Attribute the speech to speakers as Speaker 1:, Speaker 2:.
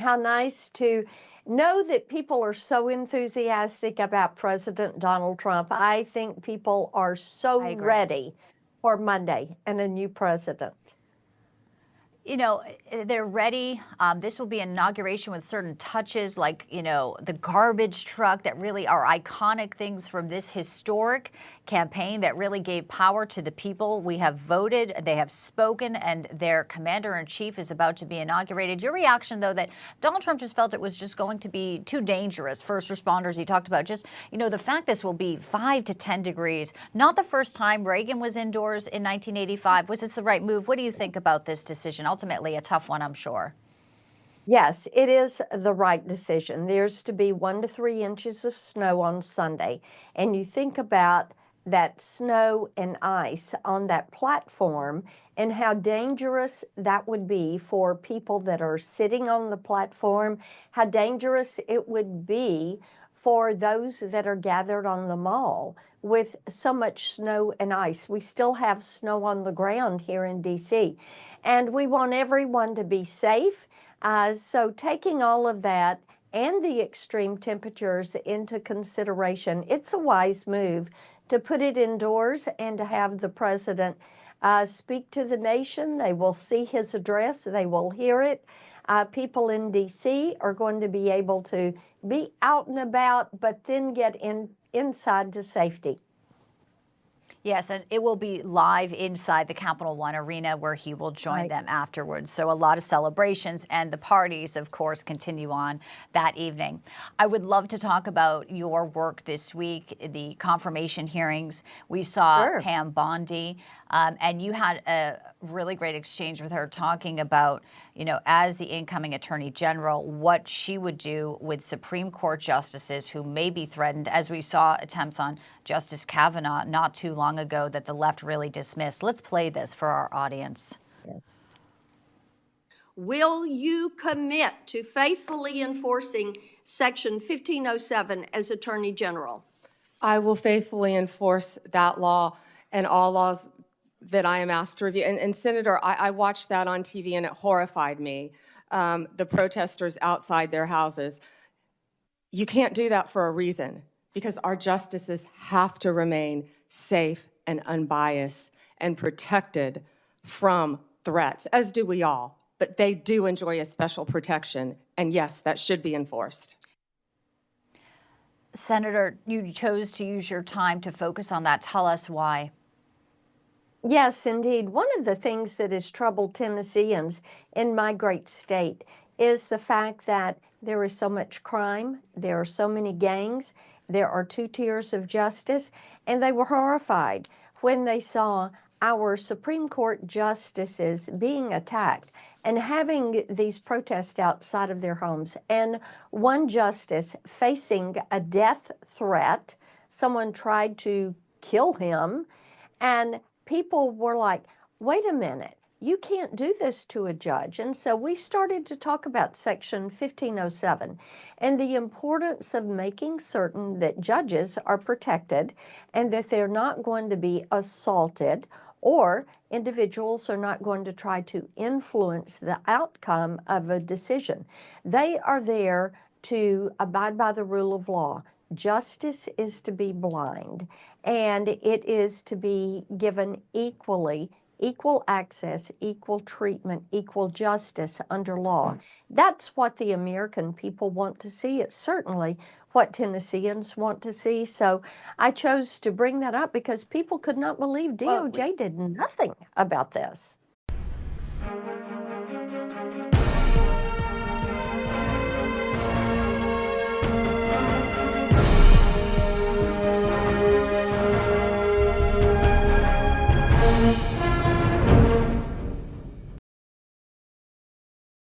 Speaker 1: How nice to know that people are so enthusiastic about President Donald Trump. I think people are so
Speaker 2: I agree.
Speaker 1: ready for Monday and a new president.
Speaker 2: You know, they're ready. This will be an inauguration with certain touches like, you know, the garbage truck that really are iconic things from this historic campaign that really gave power to the people. We have voted, they have spoken, and their commander-in-chief is about to be inaugurated. Your reaction, though, that Donald Trump just felt it was just going to be too dangerous. First responders, he talked about just, you know, the fact this will be 5 to 10 degrees. Not the first time Reagan was indoors in 1985. Was this the right move? What do you think about this decision? Ultimately a tough one, I'm sure.
Speaker 1: Yes, it is the right decision. There's to be 1 to 3 inches of snow on Sunday. And you think about that snow and ice on that platform and how dangerous that would be for people that are sitting on the platform, how dangerous it would be for those that are gathered on the mall with so much snow and ice. We still have snow on the ground here in DC, and we want everyone to be safe. So taking all of that and the extreme temperatures into consideration, it's a wise move to put it indoors and to have the president speak to the nation. They will see his address, they will hear it. People in DC are going to be able to be out and about, but then get inside to safety.
Speaker 2: Yes, and it will be live inside the Capital One Arena where he will join them afterwards. So a lot of celebrations, and the parties, of course, continue on that evening. I would love to talk about your work this week, the confirmation hearings. We saw Pam Bondi, and you had a really great exchange with her talking about, you know, as the incoming Attorney General, what she would do with Supreme Court justices who may be threatened, as we saw attempts on Justice Kavanaugh not too long ago that the left really dismissed. Let's play this for our audience.
Speaker 3: Will you commit to faithfully enforcing Section 1507 as Attorney General?
Speaker 4: I will faithfully enforce that law and all laws that I am asked to review. And Senator, I watched that on TV and it horrified me, the protesters outside their houses. You can't do that for a reason, because our justices have to remain safe and unbiased and protected from threats, as do we all. But they do enjoy a special protection, and yes, that should be enforced.
Speaker 2: Senator, you chose to use your time to focus on that. Tell us why.
Speaker 1: Yes, indeed. One of the things that has troubled Tennesseans in my great state is the fact that there is so much crime, there are so many gangs, there are 2 tiers of justice, and they were horrified when they saw our Supreme Court justices being attacked and having these protests outside of their homes, and one justice facing a death threat. Someone tried to kill him, and people were like, wait a minute, you can't do this to a judge. And so we started to talk about Section 1507 and the importance of making certain that judges are protected and that they're not going to be assaulted, or individuals are not going to try to influence the outcome of a decision. They are there to abide by the rule of law. Justice is to be blind, and it is to be given equally, equal access, equal treatment, equal justice under law. That's what the American people want to see. It's certainly what Tennesseans want to see. So I chose to bring that up because people could not believe DOJ did nothing about this.